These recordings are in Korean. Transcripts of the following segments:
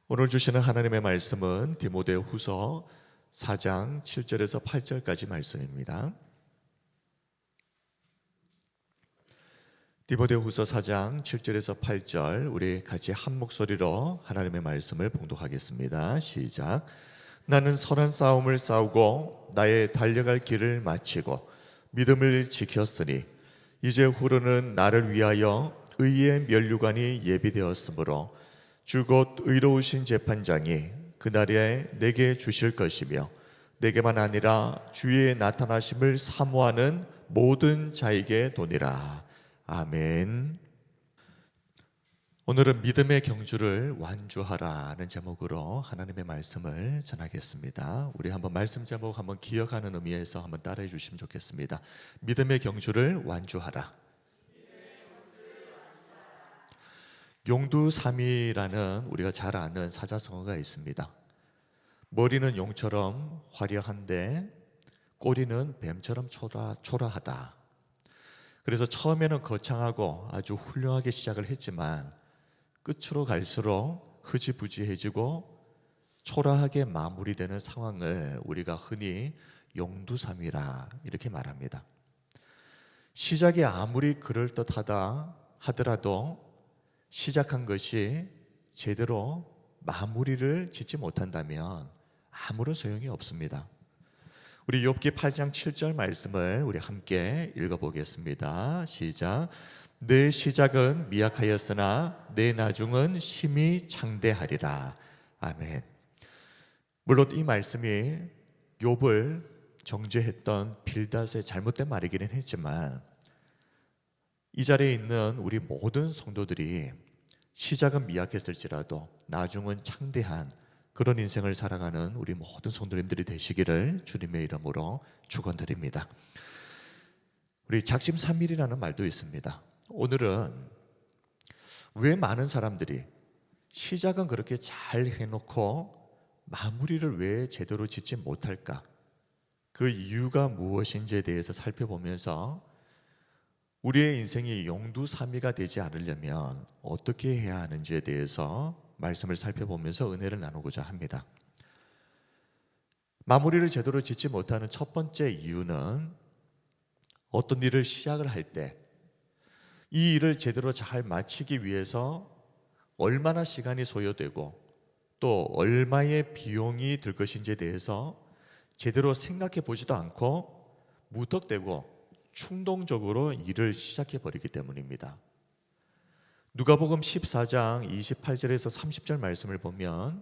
오늘 주시는 하나님의 말씀은 디모데후서 4장 7절에서 8절까지 말씀입니다. 디모데후서 4장 7절에서 8절 우리 같이 한 목소리로 하나님의 말씀을 봉독하겠습니다. 시작. 나는 선한 싸움을 싸우고 나의 달려갈 길을 마치고 믿음을 지켰으니 이제 후로는 나를 위하여 의의 면류관이 예비되었으므로 주 곧 의로우신 재판장이 그날에 내게 주실 것이며 내게만 아니라 주의 나타나심을 사모하는 모든 자에게 도니라. 아멘. 오늘은 믿음의 경주를 완주하라는 제목으로 하나님의 말씀을 전하겠습니다. 우리 한번 말씀 제목 한번 기억하는 의미에서 한번 따라해 주시면 좋겠습니다. 믿음의 경주를 완주하라. 용두삼이라는 우리가 잘 아는 사자성어가 있습니다. 머리는 용처럼 화려한데 꼬리는 뱀처럼 초라하다. 그래서 처음에는 거창하고 아주 훌륭하게 시작을 했지만 끝으로 갈수록 흐지부지해지고 초라하게 마무리되는 상황을 우리가 흔히 용두삼이라 이렇게 말합니다. 시작이 아무리 그럴듯하다 하더라도 시작한 것이 제대로 마무리를 짓지 못한다면 아무런 소용이 없습니다. 우리 욥기 8장 7절 말씀을 우리 함께 읽어보겠습니다. 시작. 내 시작은 미약하였으나 내 나중은 심히 창대하리라. 아멘. 물론 이 말씀이 욥을 정죄했던 빌닷의 잘못된 말이기는 했지만 이 자리에 있는 우리 모든 성도들이 시작은 미약했을지라도 나중은 창대한 그런 인생을 살아가는 우리 모든 성도님들이 되시기를 주님의 이름으로 축원드립니다. 우리 작심삼일이라는 말도 있습니다. 오늘은 왜 많은 사람들이 시작은 그렇게 잘 해놓고 마무리를 왜 제대로 짓지 못할까? 그 이유가 무엇인지에 대해서 살펴보면서 우리의 인생이 용두사미가 되지 않으려면 어떻게 해야 하는지에 대해서 말씀을 살펴보면서 은혜를 나누고자 합니다. 마무리를 제대로 짓지 못하는 첫 번째 이유는 어떤 일을 시작을 할 때 이 일을 제대로 잘 마치기 위해서 얼마나 시간이 소요되고 또 얼마의 비용이 들 것인지에 대해서 제대로 생각해 보지도 않고 무턱대고 충동적으로 일을 시작해 버리기 때문입니다. 누가복음 14장 28절에서 30절 말씀을 보면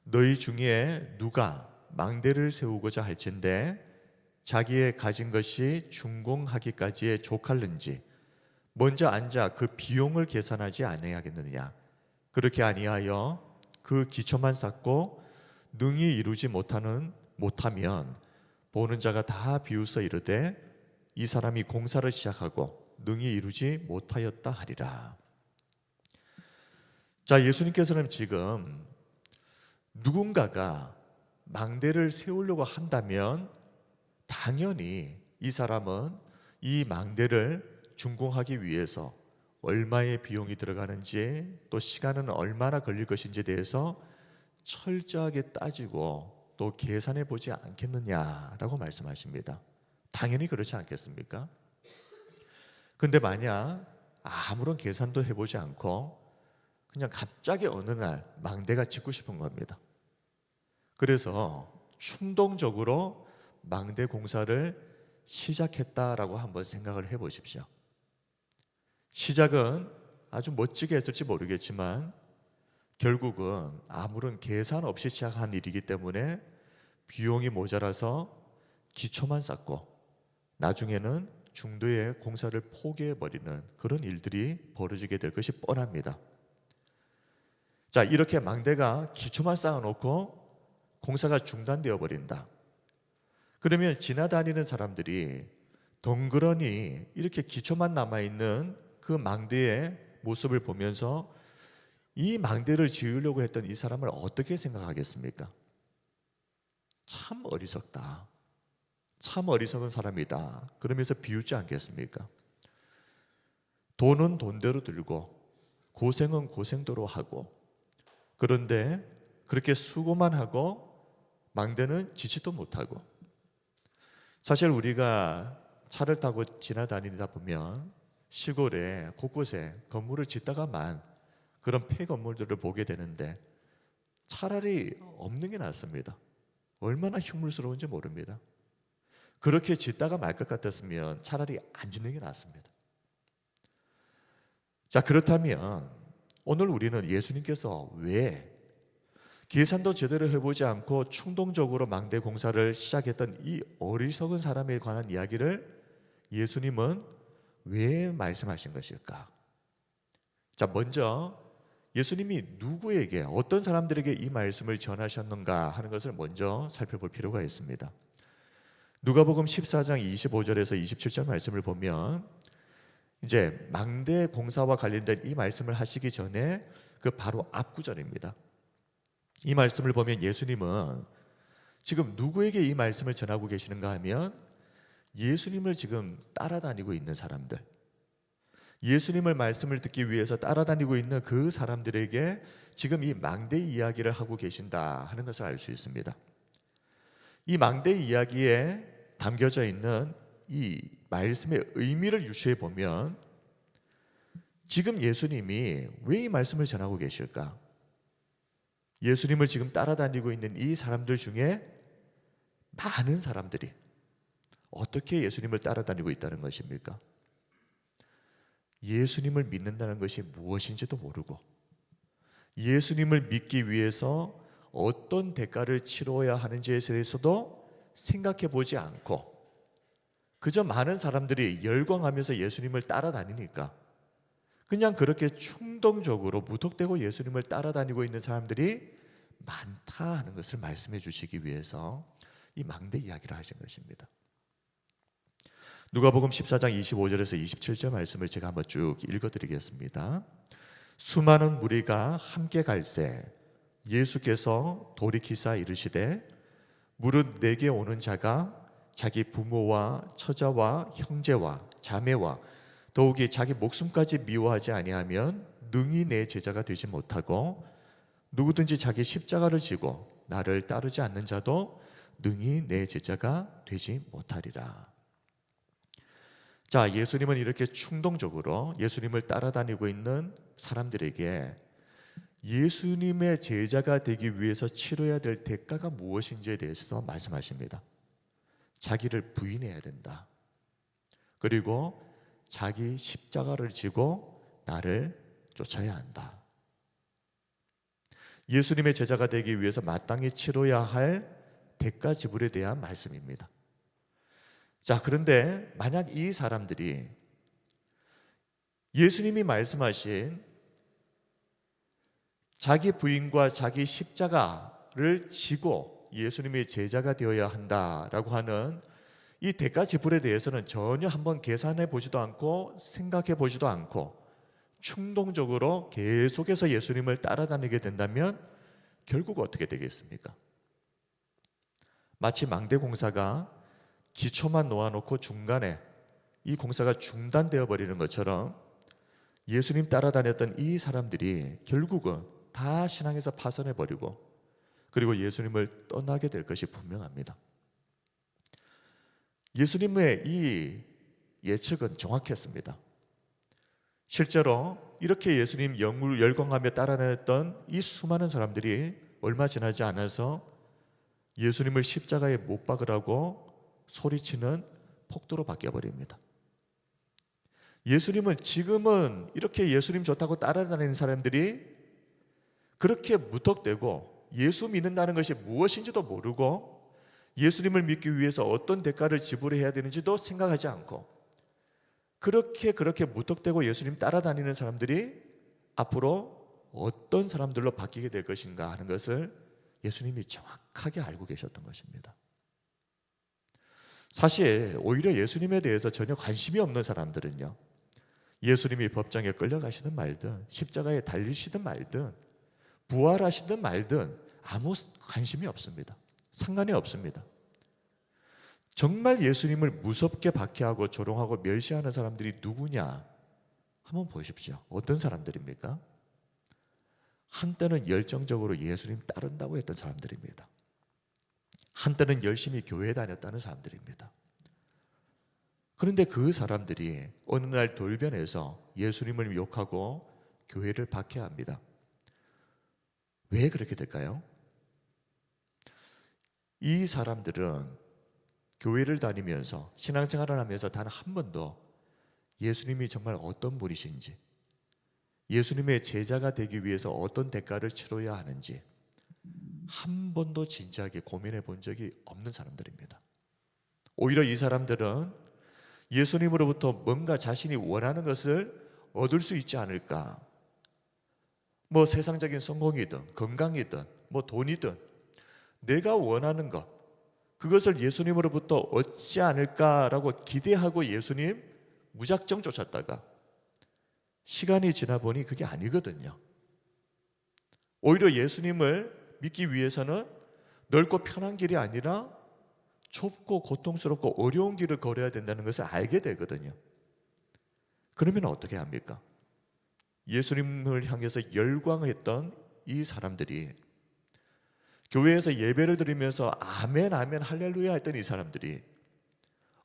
너희 중에 누가 망대를 세우고자 할진대 자기의 가진 것이 준공하기까지에 족할는지 먼저 앉아 그 비용을 계산하지 아니하겠느냐. 그렇게 아니하여 그 기초만 쌓고 능히 이루지 못하면 보는 자가 다 비웃어 이르되 이 사람이 공사를 시작하고 능히 이루지 못하였다 하리라. 자, 예수님께서는 지금 누군가가 망대를 세우려고 한다면 당연히 이 사람은 이 망대를 준공하기 위해서 얼마의 비용이 들어가는지 또 시간은 얼마나 걸릴 것인지에 대해서 철저하게 따지고 또 계산해 보지 않겠느냐라고 말씀하십니다. 당연히 그렇지 않겠습니까? 근데 만약 아무런 계산도 해보지 않고 그냥 갑자기 어느 날 망대가 짓고 싶은 겁니다. 그래서 충동적으로 망대 공사를 시작했다라고 한번 생각을 해보십시오. 시작은 아주 멋지게 했을지 모르겠지만 결국은 아무런 계산 없이 시작한 일이기 때문에 비용이 모자라서 기초만 쌓고 나중에는 중도의 공사를 포기해버리는 그런 일들이 벌어지게 될 것이 뻔합니다. 자, 이렇게 망대가 기초만 쌓아놓고 공사가 중단되어 버린다. 그러면 지나다니는 사람들이 덩그러니 이렇게 기초만 남아있는 그 망대의 모습을 보면서 이 망대를 지으려고 했던 이 사람을 어떻게 생각하겠습니까? 참 어리석다. 참 어리석은 사람이다. 그러면서 비웃지 않겠습니까? 돈은 돈대로 들고 고생은 고생대로 하고 그런데 그렇게 수고만 하고 망대는 지지도 못하고. 사실 우리가 차를 타고 지나다니다 보면 시골에 곳곳에 건물을 짓다가만 그런 폐건물들을 보게 되는데 차라리 없는 게 낫습니다. 얼마나 흉물스러운지 모릅니다. 그렇게 짓다가 말 것 같았으면 차라리 안 짓는 게 낫습니다. 자, 그렇다면 오늘 우리는 예수님께서 왜 계산도 제대로 해보지 않고 충동적으로 망대 공사를 시작했던 이 어리석은 사람에 관한 이야기를 예수님은 왜 말씀하신 것일까? 자, 먼저 예수님이 누구에게, 어떤 사람들에게 이 말씀을 전하셨는가 하는 것을 먼저 살펴볼 필요가 있습니다. 누가복음 14장 25절에서 27절 말씀을 보면 이제 망대 공사와 관련된 이 말씀을 하시기 전에 그 바로 앞구절입니다. 이 말씀을 보면 예수님은 지금 누구에게 이 말씀을 전하고 계시는가 하면 예수님을 지금 따라다니고 있는 사람들, 예수님을 말씀을 듣기 위해서 따라다니고 있는 그 사람들에게 지금 이 망대 이야기를 하고 계신다 하는 것을 알 수 있습니다. 이 망대 이야기에 담겨져 있는 이 말씀의 의미를 유추해 보면 지금 예수님이 왜 이 말씀을 전하고 계실까? 예수님을 지금 따라다니고 있는 이 사람들 중에 많은 사람들이 어떻게 예수님을 따라다니고 있다는 것입니까? 예수님을 믿는다는 것이 무엇인지도 모르고 예수님을 믿기 위해서 어떤 대가를 치러야 하는지에 대해서도 생각해 보지 않고 그저 많은 사람들이 열광하면서 예수님을 따라다니니까 그냥 그렇게 충동적으로 무턱대고 예수님을 따라다니고 있는 사람들이 많다 하는 것을 말씀해 주시기 위해서 이 망대 이야기를 하신 것입니다. 누가복음 14장 25절에서 27절 말씀을 제가 한번 쭉 읽어드리겠습니다. 수많은 무리가 함께 갈새 예수께서 돌이키사 이르시되 무릇 내게 오는 자가 자기 부모와 처자와 형제와 자매와 더욱이 자기 목숨까지 미워하지 아니하면 능히 내 제자가 되지 못하고 누구든지 자기 십자가를 지고 나를 따르지 않는 자도 능히 내 제자가 되지 못하리라. 자, 예수님은 이렇게 충동적으로 예수님을 따라다니고 있는 사람들에게 예수님의 제자가 되기 위해서 치러야 될 대가가 무엇인지에 대해서 말씀하십니다. 자기를 부인해야 된다. 그리고 자기 십자가를 지고 나를 쫓아야 한다. 예수님의 제자가 되기 위해서 마땅히 치러야 할 대가 지불에 대한 말씀입니다. 자, 그런데 만약 이 사람들이 예수님이 말씀하신 자기 부인과 자기 십자가를 지고 예수님의 제자가 되어야 한다라고 하는 이 대가 지불에 대해서는 전혀 한번 계산해 보지도 않고 생각해 보지도 않고 충동적으로 계속해서 예수님을 따라다니게 된다면 결국 어떻게 되겠습니까? 마치 망대 공사가 기초만 놓아놓고 중간에 이 공사가 중단되어 버리는 것처럼 예수님 따라다녔던 이 사람들이 결국은 다 신앙에서 파선해 버리고 그리고 예수님을 떠나게 될 것이 분명합니다. 예수님의 이 예측은 정확했습니다. 실제로 이렇게 예수님 열광하며 따라다녔던 이 수많은 사람들이 얼마 지나지 않아서 예수님을 십자가에 못 박으라고 소리치는 폭도로 바뀌어버립니다. 예수님은 지금은 이렇게 예수님 좋다고 따라다니는 사람들이 그렇게 무턱대고 예수 믿는다는 것이 무엇인지도 모르고 예수님을 믿기 위해서 어떤 대가를 지불해야 되는지도 생각하지 않고 그렇게 무턱대고 예수님 따라다니는 사람들이 앞으로 어떤 사람들로 바뀌게 될 것인가 하는 것을 예수님이 정확하게 알고 계셨던 것입니다. 사실 오히려 예수님에 대해서 전혀 관심이 없는 사람들은요, 예수님이 법정에 끌려가시든 말든 십자가에 달리시든 말든 부활하시든 말든 아무 관심이 없습니다. 상관이 없습니다. 정말 예수님을 무섭게 박해하고 조롱하고 멸시하는 사람들이 누구냐 한번 보십시오. 어떤 사람들입니까? 한때는 열정적으로 예수님 따른다고 했던 사람들입니다. 한때는 열심히 교회 다녔다는 사람들입니다. 그런데 그 사람들이 어느 날 돌변해서 예수님을 욕하고 교회를 박해합니다. 왜 그렇게 될까요? 이 사람들은 교회를 다니면서 신앙생활을 하면서 단 한 번도 예수님이 정말 어떤 분이신지, 예수님의 제자가 되기 위해서 어떤 대가를 치러야 하는지 한 번도 진지하게 고민해 본 적이 없는 사람들입니다. 오히려 이 사람들은 예수님으로부터 뭔가 자신이 원하는 것을 얻을 수 있지 않을까, 뭐 세상적인 성공이든 건강이든 뭐 돈이든 내가 원하는 것, 그것을 예수님으로부터 얻지 않을까라고 기대하고 예수님 무작정 쫓았다가 시간이 지나 보니 그게 아니거든요. 오히려 예수님을 믿기 위해서는 넓고 편한 길이 아니라 좁고 고통스럽고 어려운 길을 걸어야 된다는 것을 알게 되거든요. 그러면 어떻게 합니까? 예수님을 향해서 열광했던 이 사람들이, 교회에서 예배를 드리면서 아멘 아멘 할렐루야 했던 이 사람들이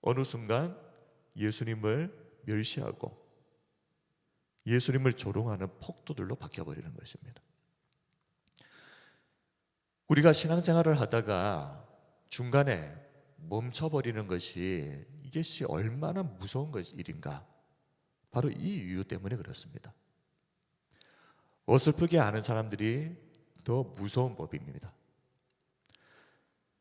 어느 순간 예수님을 멸시하고 예수님을 조롱하는 폭도들로 바뀌어버리는 것입니다. 우리가 신앙생활을 하다가 중간에 멈춰버리는 것이 이것이 얼마나 무서운 일인가, 바로 이 이유 때문에 그렇습니다. 어설프게 아는 사람들이 더 무서운 법입니다.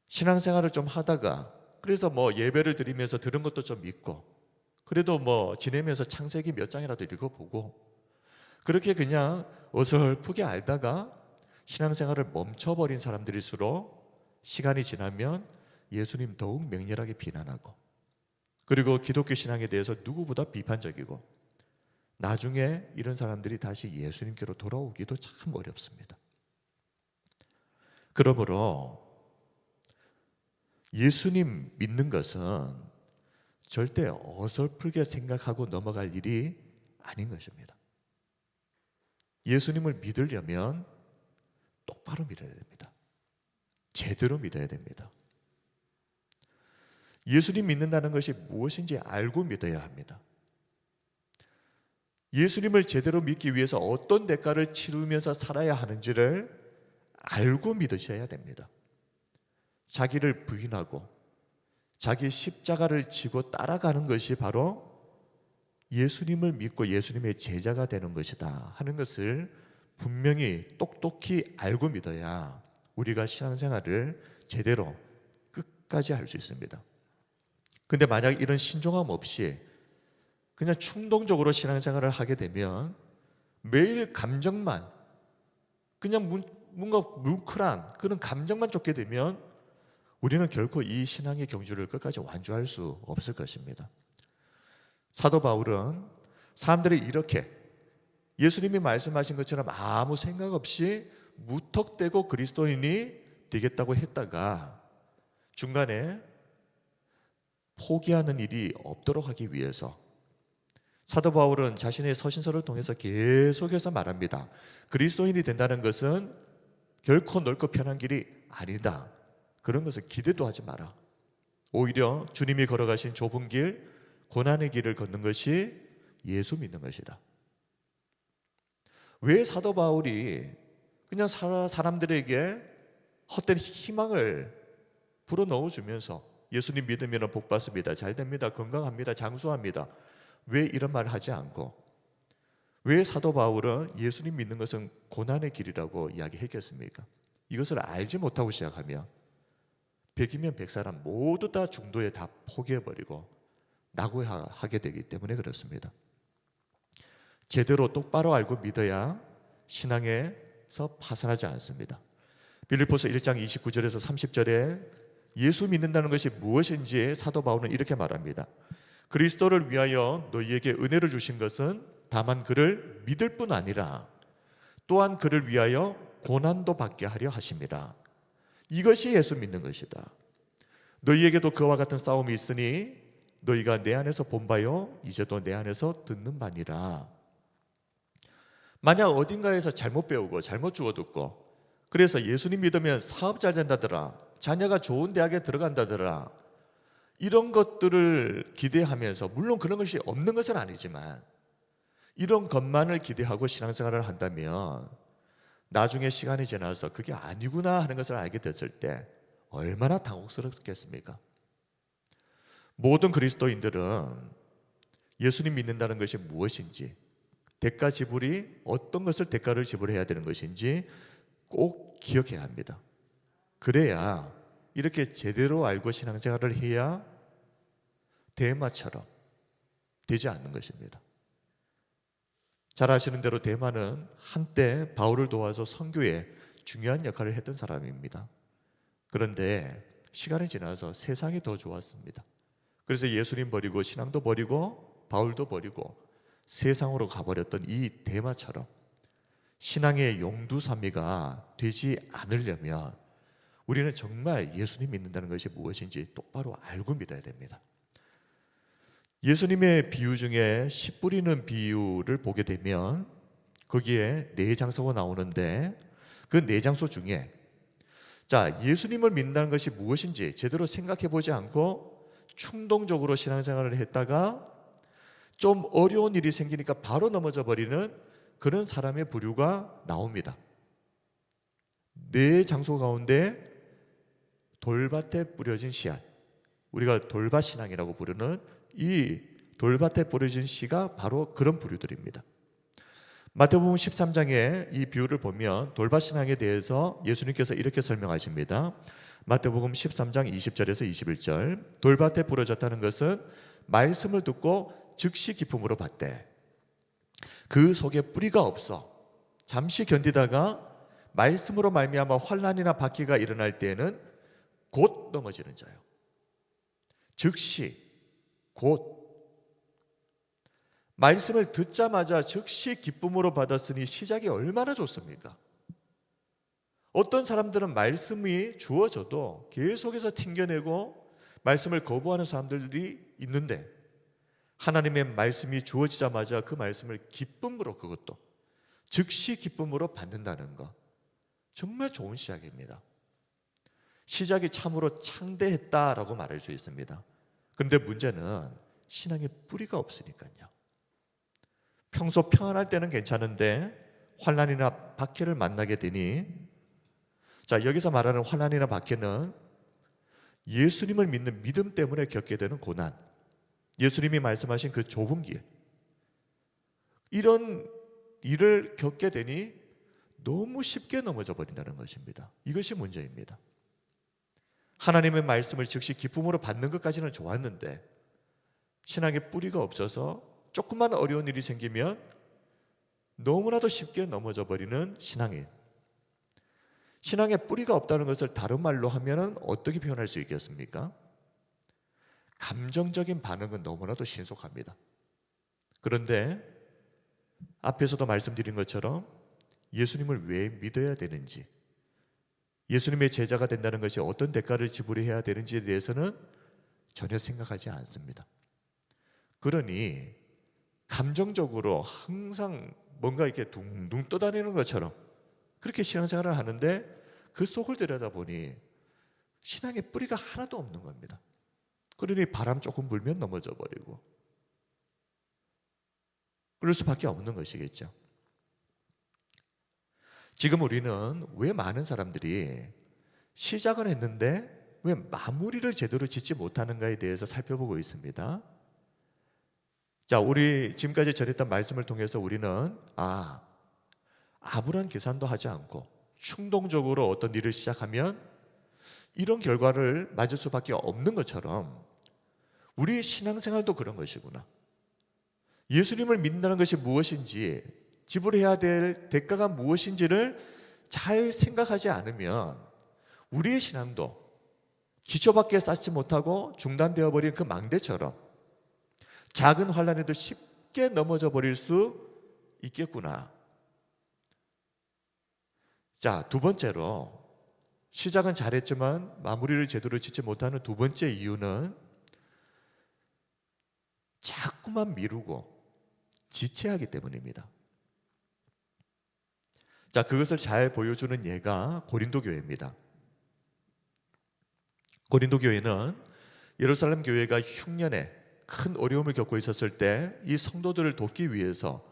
신앙생활을 좀 하다가 그래서 뭐 예배를 드리면서 들은 것도 좀 믿고 그래도 뭐 지내면서 창세기 몇 장이라도 읽어보고 그렇게 그냥 어설프게 알다가 신앙생활을 멈춰버린 사람들일수록 시간이 지나면 예수님 더욱 맹렬하게 비난하고 그리고 기독교 신앙에 대해서 누구보다 비판적이고 나중에 이런 사람들이 다시 예수님께로 돌아오기도 참 어렵습니다. 그러므로 예수님 믿는 것은 절대 어설프게 생각하고 넘어갈 일이 아닌 것입니다. 예수님을 믿으려면 똑바로 믿어야 됩니다. 제대로 믿어야 됩니다. 예수님 믿는다는 것이 무엇인지 알고 믿어야 합니다. 예수님을 제대로 믿기 위해서 어떤 대가를 치르면서 살아야 하는지를 알고 믿으셔야 됩니다. 자기를 부인하고 자기 십자가를 지고 따라가는 것이 바로 예수님을 믿고 예수님의 제자가 되는 것이다 하는 것을 분명히 똑똑히 알고 믿어야 우리가 신앙생활을 제대로 끝까지 할 수 있습니다. 근데 만약 이런 신중함 없이 그냥 충동적으로 신앙생활을 하게 되면 매일 감정만, 그냥 뭔가 뭉클한 그런 감정만 쫓게 되면 우리는 결코 이 신앙의 경주를 끝까지 완주할 수 없을 것입니다. 사도 바울은 사람들이 이렇게 예수님이 말씀하신 것처럼 아무 생각 없이 무턱대고 그리스도인이 되겠다고 했다가 중간에 포기하는 일이 없도록 하기 위해서 사도 바울은 자신의 서신서를 통해서 계속해서 말합니다. 그리스도인이 된다는 것은 결코 넓고 편한 길이 아니다. 그런 것을 기대도 하지 마라. 오히려 주님이 걸어가신 좁은 길, 고난의 길을 걷는 것이 예수 믿는 것이다. 왜 사도 바울이 그냥 사람들에게 헛된 희망을 불어넣어주면서 예수님 믿으면 복 받습니다, 잘 됩니다, 건강합니다, 장수합니다, 왜 이런 말을 하지 않고 왜 사도 바울은 예수님 믿는 것은 고난의 길이라고 이야기했겠습니까? 이것을 알지 못하고 시작하면 100이면 100사람 모두 다 중도에 다 포기해버리고 낙오하게 되기 때문에 그렇습니다. 제대로 똑바로 알고 믿어야 신앙에서 파산하지 않습니다. 빌립보서 1장 29절에서 30절에 예수 믿는다는 것이 무엇인지 사도 바울은 이렇게 말합니다. 그리스도를 위하여 너희에게 은혜를 주신 것은 다만 그를 믿을 뿐 아니라 또한 그를 위하여 고난도 받게 하려 하심이라. 이것이 예수 믿는 것이다. 너희에게도 그와 같은 싸움이 있으니 너희가 내 안에서 본 바요 이제도 내 안에서 듣는 바니라. 만약 어딘가에서 잘못 배우고 잘못 주워 듣고 그래서 예수님 믿으면 사업 잘 된다더라, 자녀가 좋은 대학에 들어간다더라, 이런 것들을 기대하면서, 물론 그런 것이 없는 것은 아니지만 이런 것만을 기대하고 신앙생활을 한다면 나중에 시간이 지나서 그게 아니구나 하는 것을 알게 됐을 때 얼마나 당혹스럽겠습니까? 모든 그리스도인들은 예수님 믿는다는 것이 무엇인지, 대가 지불이 어떤 것을 대가를 지불해야 되는 것인지 꼭 기억해야 합니다. 그래야 이렇게 제대로 알고 신앙생활을 해야 데마처럼 되지 않는 것입니다. 잘 아시는 대로 데마는 한때 바울을 도와서 선교에 중요한 역할을 했던 사람입니다. 그런데 시간이 지나서 세상이 더 좋았습니다. 그래서 예수님 버리고 신앙도 버리고 바울도 버리고 세상으로 가버렸던 이 데마처럼 신앙의 용두사미가 되지 않으려면 우리는 정말 예수님 믿는다는 것이 무엇인지 똑바로 알고 믿어야 됩니다. 예수님의 비유 중에 씨 뿌리는 비유를 보게 되면 거기에 네 장소가 나오는데 그 네 장소 중에 예수님을 믿는다는 것이 무엇인지 제대로 생각해 보지 않고 충동적으로 신앙생활을 했다가 좀 어려운 일이 생기니까 바로 넘어져 버리는 그런 사람의 부류가 나옵니다. 네 장소 가운데 돌밭에 뿌려진 씨앗, 우리가 돌밭신앙이라고 부르는 이 돌밭에 뿌려진 씨가 바로 그런 부류들입니다. 마태복음 13장에 이 비유를 보면 돌밭신앙에 대해서 예수님께서 이렇게 설명하십니다. 마태복음 13장 20절에서 21절, 돌밭에 뿌려졌다는 것은 말씀을 듣고 즉시 기쁨으로 받되 그 속에 뿌리가 없어 잠시 견디다가 말씀으로 말미암아 환난이나 박해가 일어날 때에는 곧 넘어지는 자요. 즉시, 곧. 말씀을 듣자마자 즉시 기쁨으로 받았으니 시작이 얼마나 좋습니까? 어떤 사람들은 말씀이 주어져도 계속해서 튕겨내고 말씀을 거부하는 사람들이 있는데 하나님의 말씀이 주어지자마자 그 말씀을 기쁨으로, 그것도 즉시 기쁨으로 받는다는 것, 정말 좋은 시작입니다. 시작이 참으로 창대했다라고 말할 수 있습니다. 그런데 문제는 신앙에 뿌리가 없으니까요. 평소 평안할 때는 괜찮은데 환난이나 박해를 만나게 되니, 여기서 말하는 환난이나 박해는 예수님을 믿는 믿음 때문에 겪게 되는 고난, 예수님이 말씀하신 그 좁은 길, 이런 일을 겪게 되니 너무 쉽게 넘어져 버린다는 것입니다. 이것이 문제입니다. 하나님의 말씀을 즉시 기쁨으로 받는 것까지는 좋았는데 신앙에 뿌리가 없어서 조금만 어려운 일이 생기면 너무나도 쉽게 넘어져 버리는 신앙인. 신앙에 뿌리가 없다는 것을 다른 말로 하면 어떻게 표현할 수 있겠습니까? 감정적인 반응은 너무나도 신속합니다. 그런데 앞에서도 말씀드린 것처럼 예수님을 왜 믿어야 되는지, 예수님의 제자가 된다는 것이 어떤 대가를 지불해야 되는지에 대해서는 전혀 생각하지 않습니다. 그러니 감정적으로 항상 뭔가 이렇게 둥둥 떠다니는 것처럼 그렇게 신앙생활을 하는데 그 속을 들여다보니 신앙의 뿌리가 하나도 없는 겁니다. 그러니 바람 조금 불면 넘어져 버리고 그럴 수밖에 없는 것이겠죠. 지금 우리는 왜 많은 사람들이 시작은 했는데 왜 마무리를 제대로 짓지 못하는가에 대해서 살펴보고 있습니다. 우리 지금까지 전했던 말씀을 통해서 우리는 아무런 계산도 하지 않고 충동적으로 어떤 일을 시작하면 이런 결과를 맞을 수밖에 없는 것처럼 우리의 신앙생활도 그런 것이구나. 예수님을 믿는다는 것이 무엇인지, 지불해야 될 대가가 무엇인지를 잘 생각하지 않으면 우리의 신앙도 기초밖에 쌓지 못하고 중단되어 버린 그 망대처럼 작은 환난에도 쉽게 넘어져 버릴 수 있겠구나. 두 번째로, 시작은 잘했지만 마무리를 제대로 짓지 못하는 두 번째 이유는 자꾸만 미루고 지체하기 때문입니다. 자, 그것을 잘 보여주는 예가 고린도 교회입니다. 고린도 교회는 예루살렘 교회가 흉년에 큰 어려움을 겪고 있었을 때 이 성도들을 돕기 위해서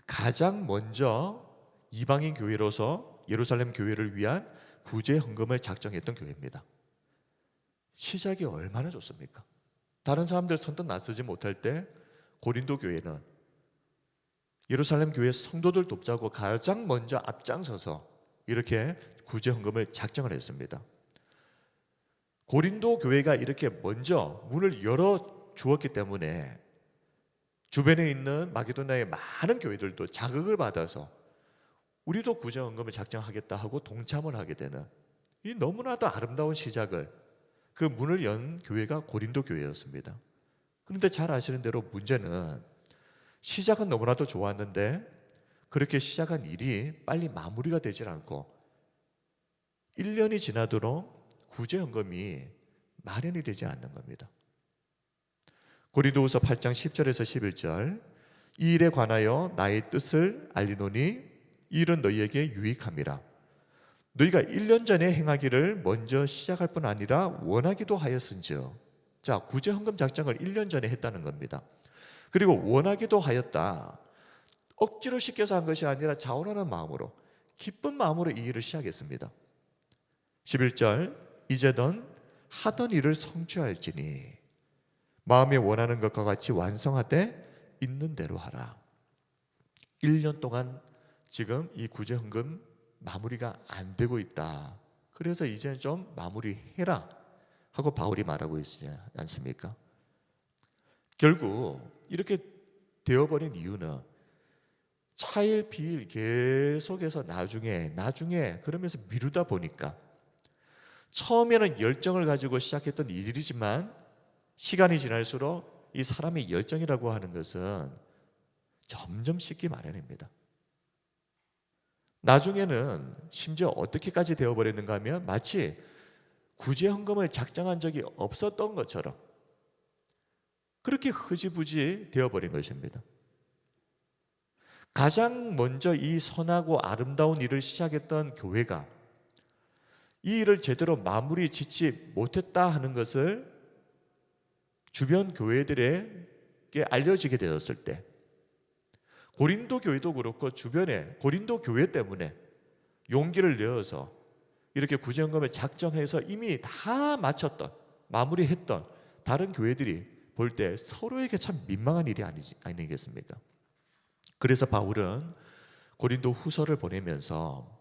가장 먼저 이방인 교회로서 예루살렘 교회를 위한 구제 헌금을 작정했던 교회입니다. 시작이 얼마나 좋습니까? 다른 사람들 선뜻 나서지 못할 때 고린도 교회는 예루살렘 교회 성도들 돕자고 가장 먼저 앞장서서 이렇게 구제 헌금을 작정을 했습니다. 고린도 교회가 이렇게 먼저 문을 열어 주었기 때문에 주변에 있는 마게도나의 많은 교회들도 자극을 받아서 우리도 구제 헌금을 작정하겠다 하고 동참을 하게 되는 이 너무나도 아름다운 시작을 그 문을 연 교회가 고린도 교회였습니다. 그런데 잘 아시는 대로 문제는 시작은 너무나도 좋았는데 그렇게 시작한 일이 빨리 마무리가 되질 않고 1년이 지나도록 구제 헌금이 마련이 되지 않는 겁니다. 고린도후서 8장 10절에서 11절 이 일에 관하여 나의 뜻을 알리노니 이 일은 너희에게 유익함이라. 너희가 1년 전에 행하기를 먼저 시작할 뿐 아니라 원하기도 하였은즉. 자, 구제 헌금 작정을 1년 전에 했다는 겁니다. 그리고 원하기도 하였다. 억지로 시켜서 한 것이 아니라 자원하는 마음으로 기쁜 마음으로 이 일을 시작했습니다. 11절 이제는 하던 일을 성취할지니 마음에 원하는 것과 같이 완성하되 있는 대로 하라. 1년 동안 지금 이 구제 헌금 마무리가 안 되고 있다. 그래서 이제는 좀 마무리해라 하고 바울이 말하고 있지 않습니까? 결국 이렇게 되어버린 이유는 차일피일 계속해서 나중에 그러면서 미루다 보니까 처음에는 열정을 가지고 시작했던 일이지만 시간이 지날수록 이 사람의 열정이라고 하는 것은 점점 식기 마련입니다. 나중에는 심지어 어떻게까지 되어버렸는가 하면 마치 구제 헌금을 작정한 적이 없었던 것처럼 그렇게 흐지부지 되어버린 것입니다. 가장 먼저 이 선하고 아름다운 일을 시작했던 교회가 이 일을 제대로 마무리 짓지 못했다 하는 것을 주변 교회들에게 알려지게 되었을 때 고린도 교회도 그렇고 주변에 고린도 교회 때문에 용기를 내어서 이렇게 구제 헌금을 작정해서 이미 다 마쳤던 마무리했던 다른 교회들이 볼 때 서로에게 참 민망한 일이 아니겠습니까? 그래서 바울은 고린도 후서를 보내면서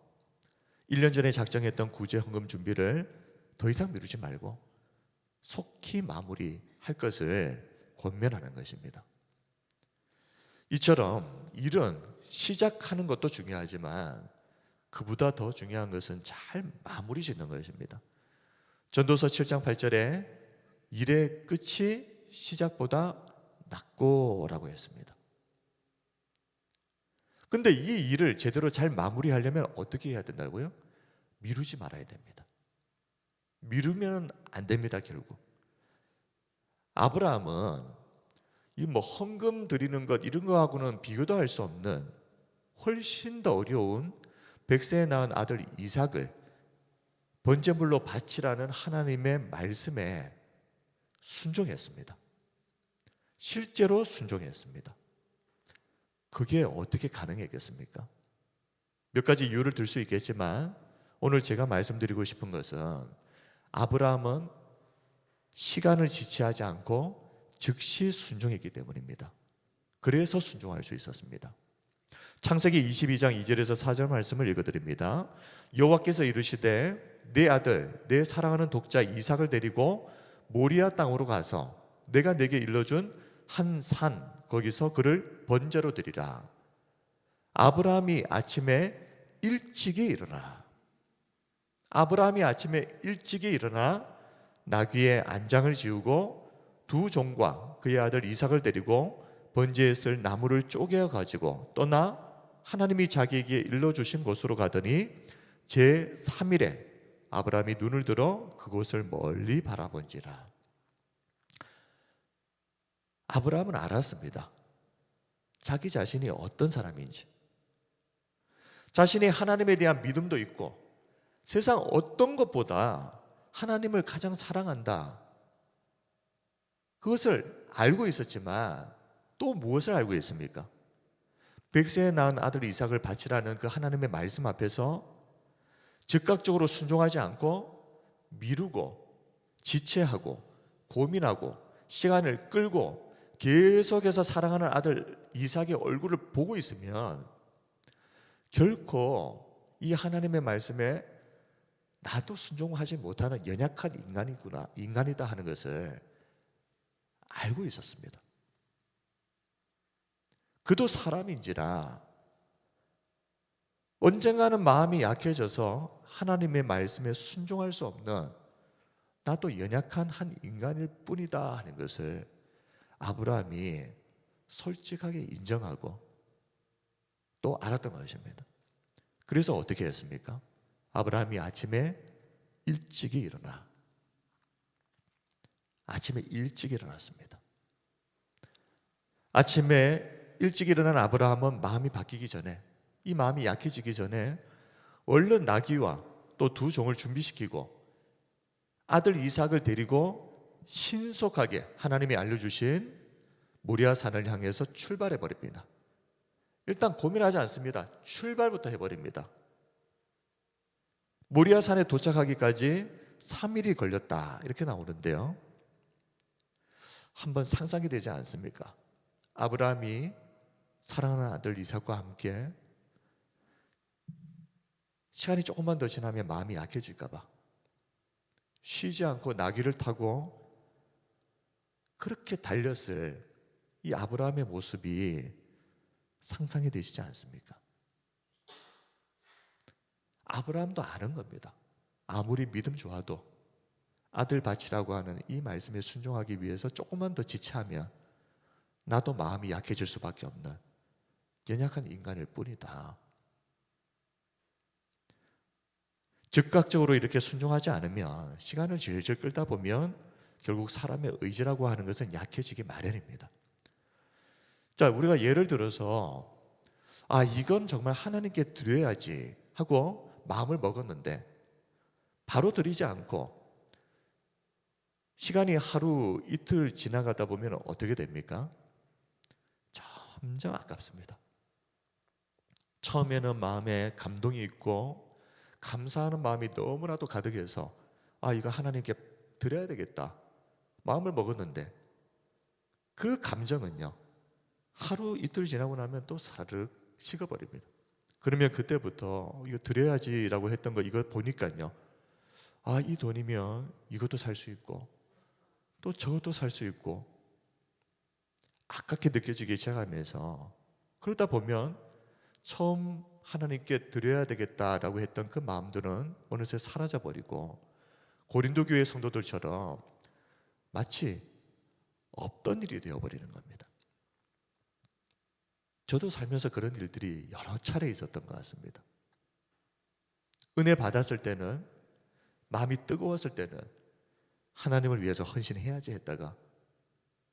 1년 전에 작정했던 구제 헌금 준비를 더 이상 미루지 말고 속히 마무리할 것을 권면하는 것입니다. 이처럼 일은 시작하는 것도 중요하지만 그보다 더 중요한 것은 잘 마무리 짓는 것입니다. 전도서 7장 8절에 일의 끝이 시작보다 낫고라고 했습니다. 근데 이 일을 제대로 잘 마무리하려면 어떻게 해야 된다고요? 미루지 말아야 됩니다. 미루면 안 됩니다, 결국. 아브라함은 이 헌금 드리는 것 이런 거하고는 비교도 할 수 없는 훨씬 더 어려운 100세에 낳은 아들 이삭을 번제물로 바치라는 하나님의 말씀에 순종했습니다. 실제로 순종했습니다. 그게 어떻게 가능했겠습니까? 몇 가지 이유를 들 수 있겠지만 오늘 제가 말씀드리고 싶은 것은 아브라함은 시간을 지체하지 않고 즉시 순종했기 때문입니다. 그래서 순종할 수 있었습니다. 창세기 22장 2절에서 4절 말씀을 읽어드립니다. 여호와께서 이르시되 내 아들 내 사랑하는 독자 이삭을 데리고 모리아 땅으로 가서 내가 내게 일러준 한 산 거기서 그를 번제로 드리라. 아브라함이 아침에 일찍이 일어나 나귀의 안장을 지우고 두 종과 그의 아들 이삭을 데리고 번제에 쓸 나무를 쪼개어 가지고 떠나 하나님이 자기에게 일러주신 곳으로 가더니 제3일에 아브라함이 눈을 들어 그곳을 멀리 바라본지라. 아브라함은 알았습니다. 자기 자신이 어떤 사람인지. 자신이 하나님에 대한 믿음도 있고 세상 어떤 것보다 하나님을 가장 사랑한다, 그것을 알고 있었지만 또 무엇을 알고 있습니까? 백세에 낳은 아들 이삭을 바치라는 그 하나님의 말씀 앞에서 즉각적으로 순종하지 않고 미루고 지체하고 고민하고 시간을 끌고 계속해서 사랑하는 아들 이삭의 얼굴을 보고 있으면 결코 이 하나님의 말씀에 나도 순종하지 못하는 연약한 인간이다 하는 것을 알고 있었습니다. 그도 사람인지라 언젠가는 마음이 약해져서 하나님의 말씀에 순종할 수 없는 나도 연약한 한 인간일 뿐이다 하는 것을 아브라함이 솔직하게 인정하고 또 알았던 것입니다. 그래서 어떻게 했습니까? 아브라함이 아침에 일찍 일어났습니다. 아침에 일찍 일어난 아브라함은 마음이 바뀌기 전에, 이 마음이 약해지기 전에 얼른 나귀와 또 두 종을 준비시키고 아들 이삭을 데리고 신속하게 하나님이 알려주신 모리아 산을 향해서 출발해 버립니다. 일단 고민하지 않습니다. 출발부터 해버립니다. 모리아 산에 도착하기까지 3일이 걸렸다 이렇게 나오는데요, 한번 상상이 되지 않습니까? 아브라함이 사랑하는 아들 이삭과 함께 시간이 조금만 더 지나면 마음이 약해질까 봐 쉬지 않고 나귀를 타고 그렇게 달렸을 이 아브라함의 모습이 상상이 되시지 않습니까? 아브라함도 아는 겁니다. 아무리 믿음 좋아도 아들 바치라고 하는 이 말씀에 순종하기 위해서 조금만 더 지체하면 나도 마음이 약해질 수밖에 없는 연약한 인간일 뿐이다. 즉각적으로 이렇게 순종하지 않으면 시간을 질질 끌다 보면 결국 사람의 의지라고 하는 것은 약해지기 마련입니다. 자, 우리가 예를 들어서 이건 정말 하나님께 드려야지 하고 마음을 먹었는데 바로 드리지 않고 시간이 하루 이틀 지나가다 보면 어떻게 됩니까? 점점 아깝습니다. 처음에는 마음에 감동이 있고 감사하는 마음이 너무나도 가득해서 이거 하나님께 드려야 되겠다 마음을 먹었는데 그 감정은요 하루 이틀 지나고 나면 또 사르륵 식어버립니다. 그러면 그때부터 이거 드려야지라고 했던 거 이거 보니까요, 이 돈이면 이것도 살 수 있고 또 저것도 살 수 있고 아깝게 느껴지기 시작하면서 그러다 보면 처음 하나님께 드려야 되겠다라고 했던 그 마음들은 어느새 사라져버리고 고린도 교회 성도들처럼 마치 없던 일이 되어버리는 겁니다. 저도 살면서 그런 일들이 여러 차례 있었던 것 같습니다. 은혜 받았을 때는, 마음이 뜨거웠을 때는 하나님을 위해서 헌신해야지 했다가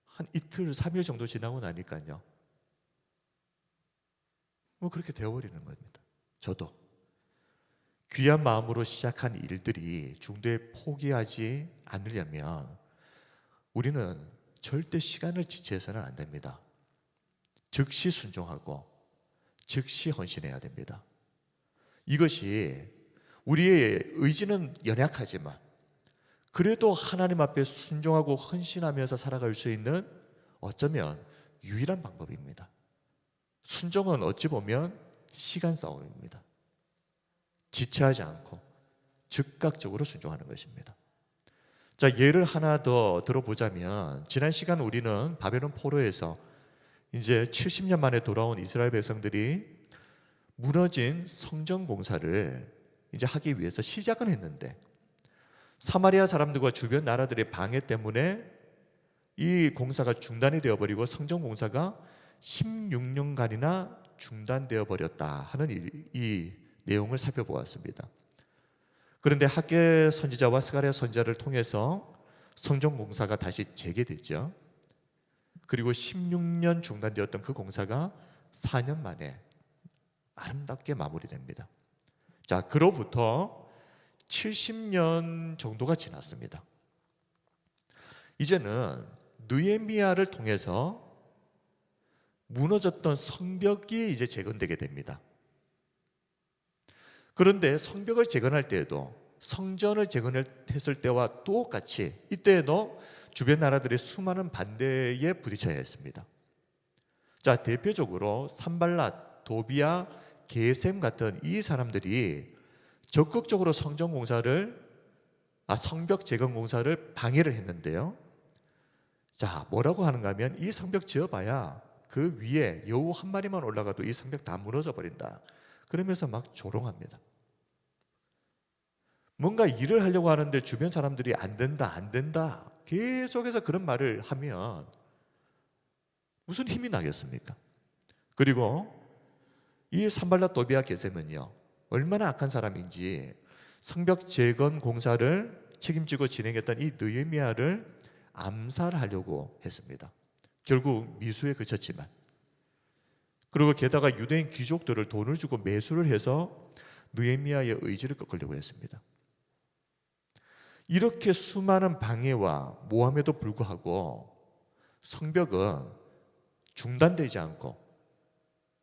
한 이틀, 3일 정도 지나고 나니까요 그렇게 되어버리는 겁니다. 저도 귀한 마음으로 시작한 일들이 중도에 포기하지 않으려면 우리는 절대 시간을 지체해서는 안 됩니다. 즉시 순종하고 즉시 헌신해야 됩니다. 이것이 우리의 의지는 연약하지만 그래도 하나님 앞에 순종하고 헌신하면서 살아갈 수 있는 어쩌면 유일한 방법입니다. 순종은 어찌 보면 시간 싸움입니다. 지체하지 않고 즉각적으로 순종하는 것입니다. 자, 예를 하나 더 들어보자면 지난 시간 우리는 바벨론 포로에서 이제 70년 만에 돌아온 이스라엘 백성들이 무너진 성전 공사를 이제 하기 위해서 시작은 했는데 사마리아 사람들과 주변 나라들의 방해 때문에 이 공사가 중단이 되어버리고 성전 공사가 16년간이나 중단되어 버렸다 하는 이 내용을 살펴보았습니다. 그런데 학개 선지자와 스가랴 선지자를 통해서 성전 공사가 다시 재개됐죠. 그리고 16년 중단되었던 그 공사가 4년 만에 아름답게 마무리됩니다. 자, 그로부터 70년 정도가 지났습니다. 이제는 느헤미야를 통해서 무너졌던 성벽이 이제 재건되게 됩니다. 그런데 성벽을 재건할 때에도 성전을 재건했을 때와 똑같이 이때에도 주변 나라들의 수많은 반대에 부딪혀야 했습니다. 자, 대표적으로 산발랏, 도비야, 게셈 같은 이 사람들이 적극적으로 성벽 재건 공사를 방해를 했는데요. 자, 뭐라고 하는가 하면 이 성벽 지어봐야 그 위에 여우 한 마리만 올라가도 이 성벽 다 무너져 버린다. 그러면서 막 조롱합니다. 뭔가 일을 하려고 하는데 주변 사람들이 안 된다 계속해서 그런 말을 하면 무슨 힘이 나겠습니까? 그리고 이 산발랏 도비야 게셈은요, 얼마나 악한 사람인지 성벽 재건 공사를 책임지고 진행했던 이 느헤미야를 암살하려고 했습니다. 결국 미수에 그쳤지만, 그리고 게다가 유대인 귀족들을 돈을 주고 매수를 해서 느헤미야의 의지를 꺾으려고 했습니다. 이렇게 수많은 방해와 모함에도 불구하고 성벽은 중단되지 않고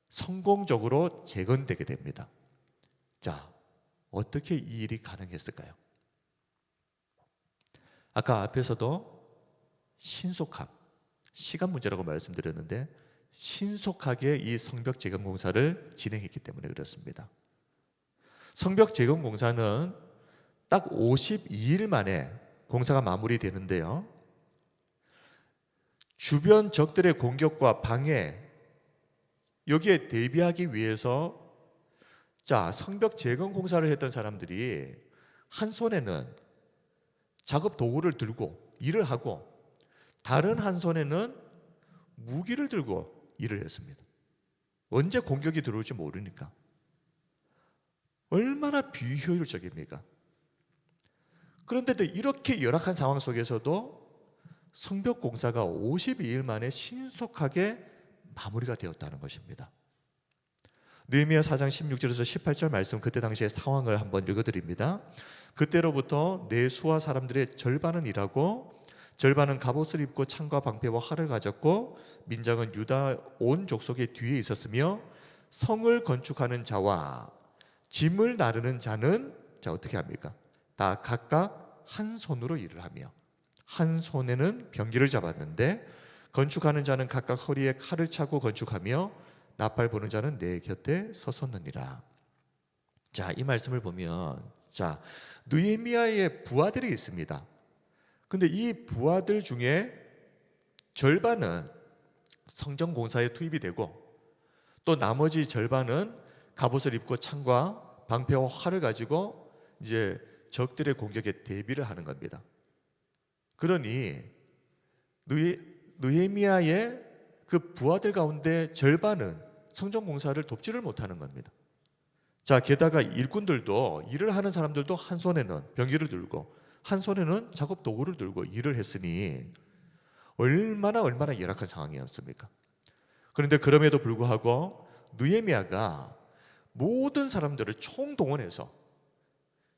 성공적으로 재건되게 됩니다. 자, 어떻게 이 일이 가능했을까요? 아까 앞에서도 신속함, 시간 문제라고 말씀드렸는데 신속하게 이 성벽 재건 공사를 진행했기 때문에 그렇습니다. 성벽 재건 공사는 딱 52일 만에 공사가 마무리되는데요. 주변 적들의 공격과 방해, 여기에 대비하기 위해서 성벽 재건 공사를 했던 사람들이 한 손에는 작업 도구를 들고 일을 하고 다른 한 손에는 무기를 들고 일을 했습니다. 언제 공격이 들어올지 모르니까. 얼마나 비효율적입니까? 그런데도 이렇게 열악한 상황 속에서도 성벽 공사가 52일 만에 신속하게 마무리가 되었다는 것입니다. 느헤미야 4장 16절에서 18절 말씀, 그때 당시의 상황을 한번 읽어드립니다. 그때로부터 내 수하 사람들의 절반은 일하고 절반은 갑옷을 입고 창과 방패와 활을 가졌고 민장은 유다 온 족속의 뒤에 있었으며 성을 건축하는 자와 짐을 나르는 자는 어떻게 합니까? 다 각각 한 손으로 일을 하며 한 손에는 병기를 잡았는데 건축하는 자는 각각 허리에 칼을 차고 건축하며 나팔 부는 자는 내 곁에 섰었느니라. 자, 이 말씀을 보면 느헤미야의 부하들이 있습니다. 근데 이 부하들 중에 절반은 성전 공사에 투입이 되고 또 나머지 절반은 갑옷을 입고 창과 방패와 활을 가지고 이제 적들의 공격에 대비를 하는 겁니다. 그러니 느헤미야의 그 부하들 가운데 절반은 성전 공사를 돕지를 못하는 겁니다. 자, 게다가 일꾼들도, 일을 하는 사람들도 한 손에는 병기를 들고 한 손에는 작업 도구를 들고 일을 했으니 얼마나 열악한 상황이었습니까? 그런데 그럼에도 불구하고 느헤미야가 모든 사람들을 총동원해서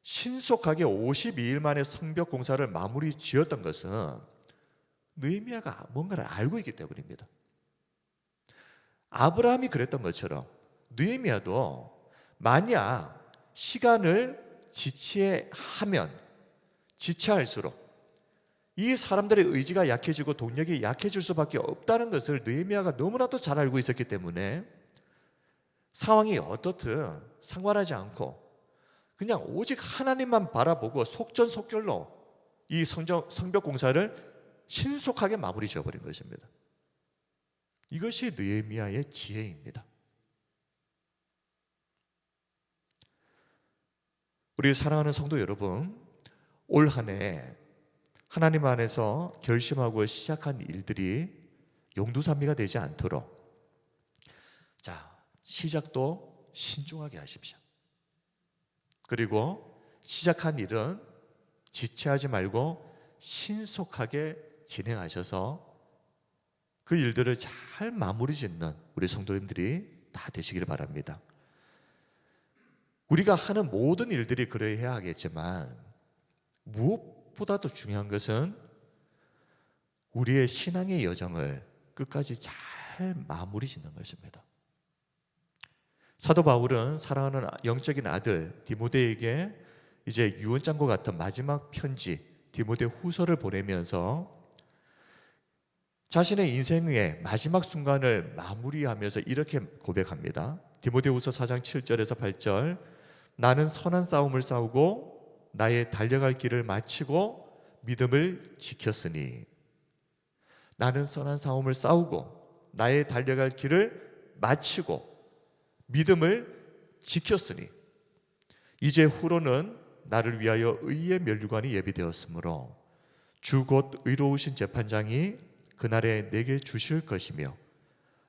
신속하게 52일 만에 성벽 공사를 마무리 지었던 것은 느헤미야가 뭔가를 알고 있기 때문입니다. 아브라함이 그랬던 것처럼 느헤미야도 만약 시간을 지체할수록 이 사람들의 의지가 약해지고 동력이 약해질 수밖에 없다는 것을 느헤미야가 너무나도 잘 알고 있었기 때문에 상황이 어떻든 상관하지 않고 그냥 오직 하나님만 바라보고 속전속결로 이 성벽 공사를 신속하게 마무리 지어버린 것입니다. 이것이 느헤미야의 지혜입니다. 우리 사랑하는 성도 여러분, 올 한 해 하나님 안에서 결심하고 시작한 일들이 용두삼미가 되지 않도록 시작도 신중하게 하십시오. 그리고 시작한 일은 지체하지 말고 신속하게 진행하셔서 그 일들을 잘 마무리 짓는 우리 성도님들이 다 되시기를 바랍니다. 우리가 하는 모든 일들이 그러해야 하겠지만 무엇보다도 중요한 것은 우리의 신앙의 여정을 끝까지 잘 마무리 짓는 것입니다. 사도 바울은 사랑하는 영적인 아들 디모데에게 이제 유언장과 같은 마지막 편지 디모데 후서를 보내면서 자신의 인생의 마지막 순간을 마무리하면서 이렇게 고백합니다. 디모데후서 4장 7절에서 8절, 나는 선한 싸움을 싸우고 나의 달려갈 길을 마치고 믿음을 지켰으니. 나는 선한 싸움을 싸우고 나의 달려갈 길을 마치고 믿음을 지켰으니 이제 후로는 나를 위하여 의의 면류관이 예비되었으므로 주 곧 의로우신 재판장이 그날에 내게 주실 것이며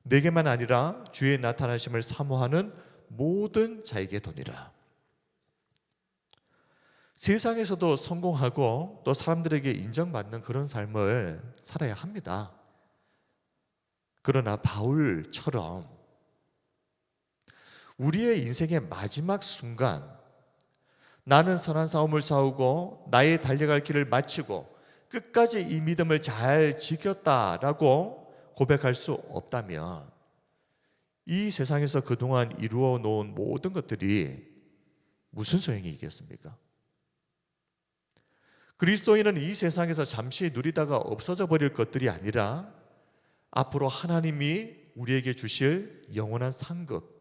내게만 아니라 주의 나타나심을 사모하는 모든 자에게 도니라. 세상에서도 성공하고 또 사람들에게 인정받는 그런 삶을 살아야 합니다. 그러나 바울처럼 우리의 인생의 마지막 순간, 나는 선한 싸움을 싸우고 나의 달려갈 길을 마치고 끝까지 이 믿음을 잘 지켰다라고 고백할 수 없다면 이 세상에서 그동안 이루어 놓은 모든 것들이 무슨 소용이 있겠습니까? 그리스도인은 이 세상에서 잠시 누리다가 없어져 버릴 것들이 아니라 앞으로 하나님이 우리에게 주실 영원한 상급,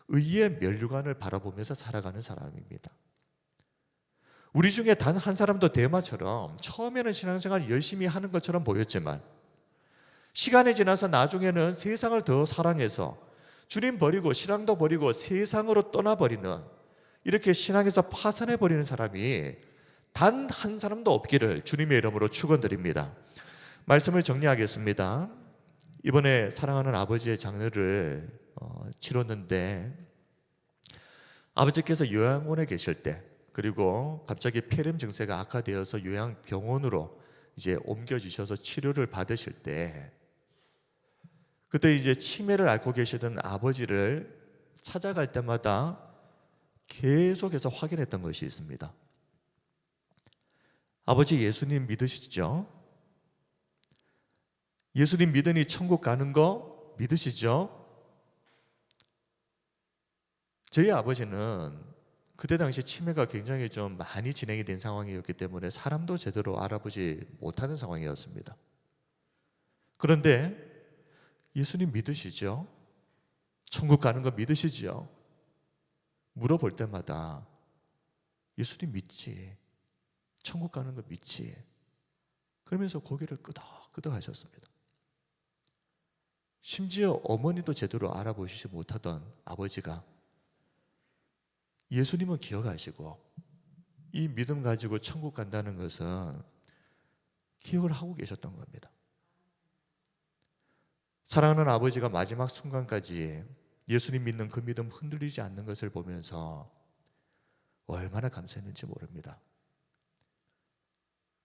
의의 면류관을 바라보면서 살아가는 사람입니다. 우리 중에 단 한 사람도 데마처럼 처음에는 신앙생활 열심히 하는 것처럼 보였지만 시간이 지나서 나중에는 세상을 더 사랑해서 주님 버리고 신앙도 버리고 세상으로 떠나버리는, 이렇게 신앙에서 파산해버리는 사람이 단 한 사람도 없기를 주님의 이름으로 축원드립니다. 말씀을 정리하겠습니다. 이번에 사랑하는 아버지의 장례를 치렀는데 아버지께서 요양원에 계실 때, 그리고 갑자기 폐렴 증세가 악화되어서 요양병원으로 이제 옮겨지셔서 치료를 받으실 때, 그때 이제 치매를 앓고 계시던 아버지를 찾아갈 때마다 계속해서 확인했던 것이 있습니다. 아버지 예수님 믿으시죠? 예수님 믿으니 천국 가는 거 믿으시죠? 저희 아버지는 그때 당시 치매가 굉장히 좀 많이 진행이 된 상황이었기 때문에 사람도 제대로 알아보지 못하는 상황이었습니다. 그런데 예수님 믿으시죠? 천국 가는 거 믿으시죠? 물어볼 때마다 예수님 믿지, 천국 가는 거 믿지, 그러면서 고개를 끄덕끄덕 하셨습니다. 심지어 어머니도 제대로 알아보시지 못하던 아버지가 예수님은 기억하시고 이 믿음 가지고 천국 간다는 것은 기억을 하고 계셨던 겁니다. 사랑하는 아버지가 마지막 순간까지 예수님 믿는 그 믿음 흔들리지 않는 것을 보면서 얼마나 감사했는지 모릅니다.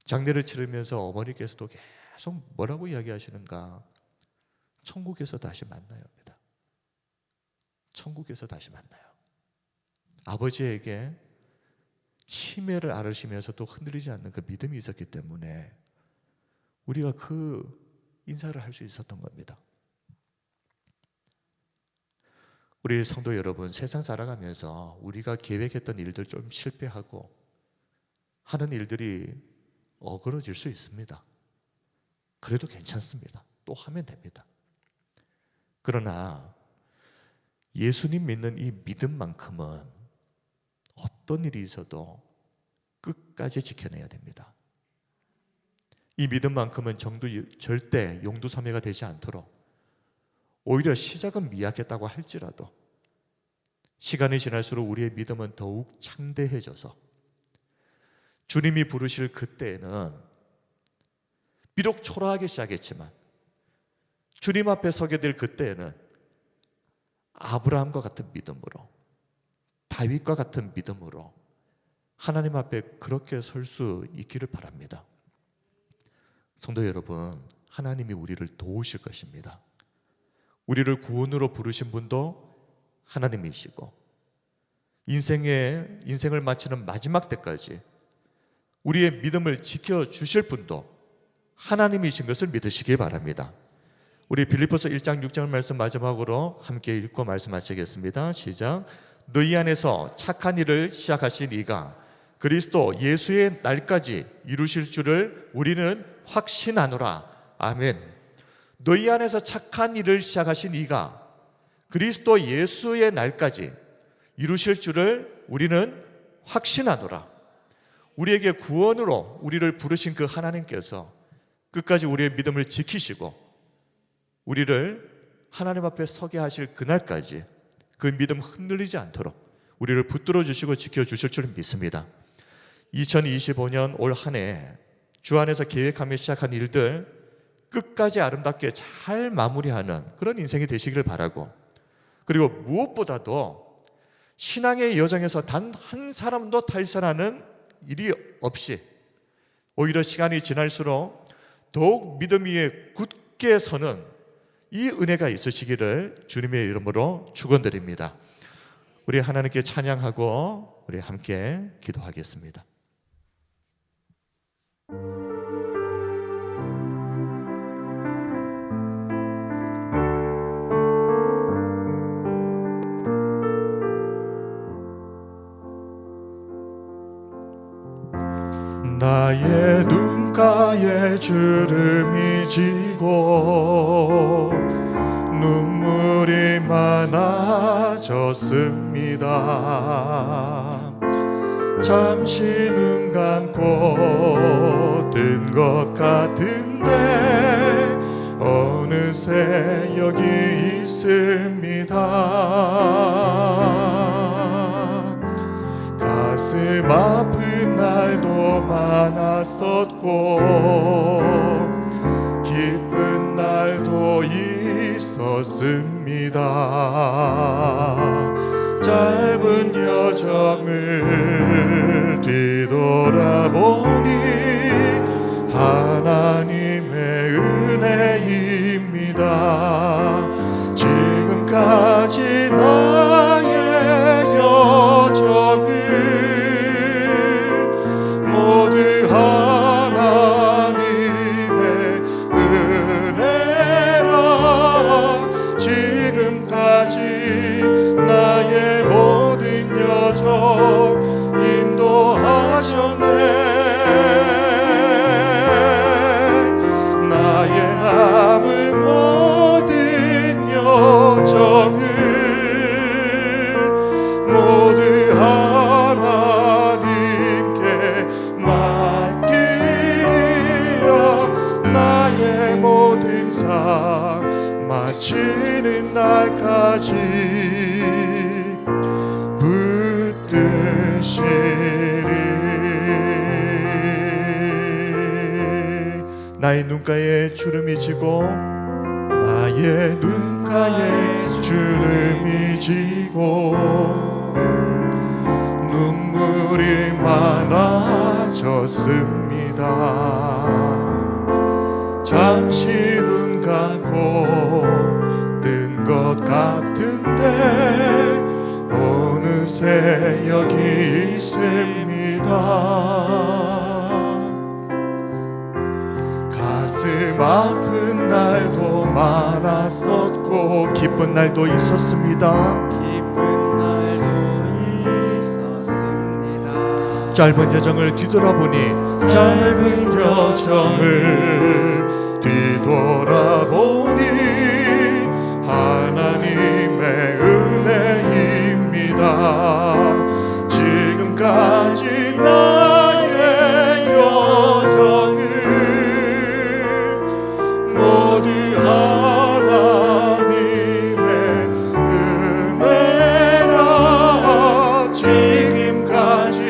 장례를 치르면서 어머니께서도 계속 뭐라고 이야기하시는가? 천국에서 다시 만나야 합니다. 천국에서 다시 만나요. 아버지에게 치매를 앓으시면서도 흔들리지 않는 그 믿음이 있었기 때문에 우리가 그 인사를 할 수 있었던 겁니다. 우리 성도 여러분, 세상 살아가면서 우리가 계획했던 일들 좀 실패하고 하는 일들이 어그러질 수 있습니다. 그래도 괜찮습니다. 또 하면 됩니다. 그러나 예수님 믿는 이 믿음만큼은 어떤 일이 있어도 끝까지 지켜내야 됩니다. 이 믿음만큼은 절대 용두사미가 되지 않도록, 오히려 시작은 미약했다고 할지라도 시간이 지날수록 우리의 믿음은 더욱 창대해져서 주님이 부르실 그때에는 비록 초라하게 시작했지만 주님 앞에 서게 될 그때에는 아브라함과 같은 믿음으로, 다윗과 같은 믿음으로 하나님 앞에 그렇게 설 수 있기를 바랍니다. 성도 여러분, 하나님이 우리를 도우실 것입니다. 우리를 구원으로 부르신 분도 하나님이시고 인생을 마치는 마지막 때까지 우리의 믿음을 지켜주실 분도 하나님이신 것을 믿으시길 바랍니다. 우리 빌립보서 1장 6절 말씀 마지막으로 함께 읽고 말씀하시겠습니다. 시작. 너희 안에서 착한 일을 시작하신 이가 그리스도 예수의 날까지 이루실 줄을 우리는 확신하노라. 아멘. 너희 안에서 착한 일을 시작하신 이가 그리스도 예수의 날까지 이루실 줄을 우리는 확신하노라. 우리에게 구원으로 우리를 부르신 그 하나님께서 끝까지 우리의 믿음을 지키시고 우리를 하나님 앞에 서게 하실 그날까지 그 믿음 흔들리지 않도록 우리를 붙들어 주시고 지켜주실 줄 믿습니다. 2025년 올 한 해 주 안에서 계획하며 시작한 일들 끝까지 아름답게 잘 마무리하는 그런 인생이 되시기를 바라고, 그리고 무엇보다도 신앙의 여정에서 단 한 사람도 탈선하는 일이 없이 오히려 시간이 지날수록 더욱 믿음 위에 굳게 서는 이 은혜가 있으시기를 주님의 이름으로 축원드립니다. 우리 하나님께 찬양하고 우리 함께 기도하겠습니다. 나의 눈가에 주름이 지고 눈물이 많아졌습니다. 잠시 눈 감고 뜬 것 같은데 어느새 여기 있습니다. 가슴 아픈 날도 많았었고 기쁜 날도 있었습니다. 짧은 여정을 뒤돌아보니 하나님의 은혜입니다. 지금까지 나의 여정을 모두 하나님의 은혜라. 지금까지 나의 모든 여정 인도하셨네. 나의 남은 모든 여정을 모두 하나님께 맡기리라. 나의 모든 삶 마치는 날까지 붙드시리. 나의 눈가에 주름이 지고 나의 눈가에 주름이 지고 눈물이 많아졌습니다. 잠시 눈 감고 뜬 것 같은데 어느새 여기 있습니다. 가슴 아픈 날도 많았었고 기쁜 날도 있었습니다. 기쁜 날도 있었습니다. 짧은 여정을 뒤돌아보니 짧은 여정을 뒤돌아보니 하나님의 은혜입니다. 지금까지 나의 여정을 모두 하나님의 은혜라. 지금까지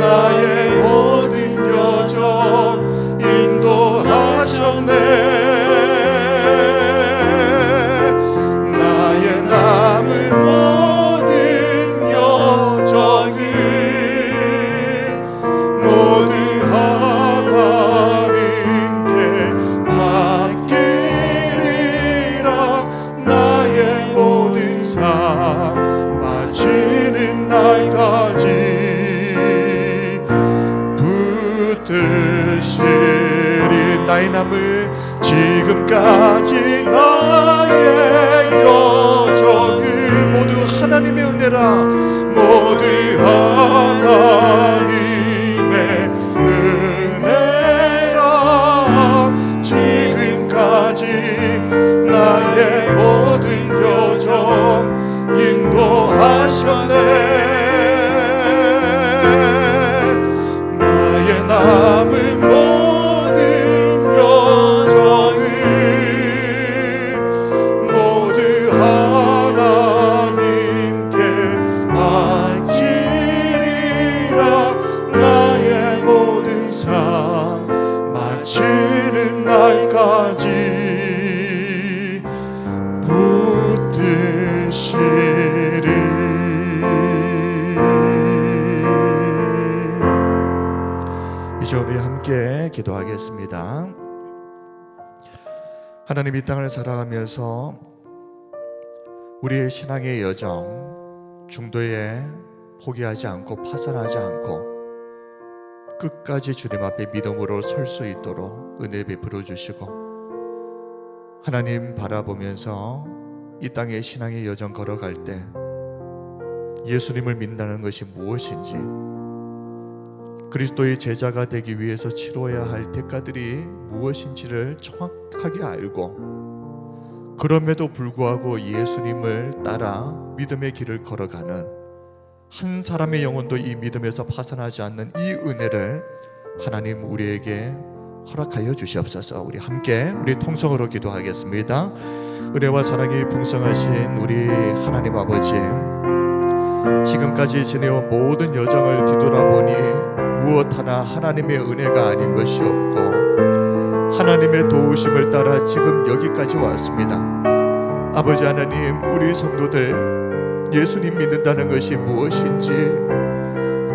나의 모든 여정 인도하셨네. 나의 남은 모든 여정을 붙드시리. 나의 남을 지금까지 나의 여정을 모두 하나님의 은혜라, 모두 하나님의 은혜라. 지금까지 나의 모든 여정 인도하셨네. 나의 남은 모든 여정을 모두 하나님께 맡기리라. 나의 모든 삶 마치는 날까지 붙드시리. 이제 우리 함께 기도하겠습니다. 하나님, 이 땅을 살아가면서 우리의 신앙의 여정 중도에 포기하지 않고 파산하지 않고 끝까지 주님 앞에 믿음으로 설 수 있도록 은혜 베풀어 주시고, 하나님 바라보면서 이 땅의 신앙의 여정 걸어갈 때 예수님을 믿는다는 것이 무엇인지, 그리스도의 제자가 되기 위해서 치러야 할 대가들이 무엇인지를 정확하게 알고, 그럼에도 불구하고 예수님을 따라 믿음의 길을 걸어가는 한 사람의 영혼도 이 믿음에서 파산하지 않는 이 은혜를 하나님 우리에게 허락하여 주시옵소서. 우리 함께 우리 통성으로 기도하겠습니다. 은혜와 사랑이 풍성하신 우리 하나님 아버지, 지금까지 지내온 모든 여정을 뒤돌아보니 무엇 하나 하나님의 은혜가 아닌 것이 없고, 하나님의 도우심을 따라 지금 여기까지 왔습니다. 아버지 하나님, 우리 성도들 예수님 믿는다는 것이 무엇인지,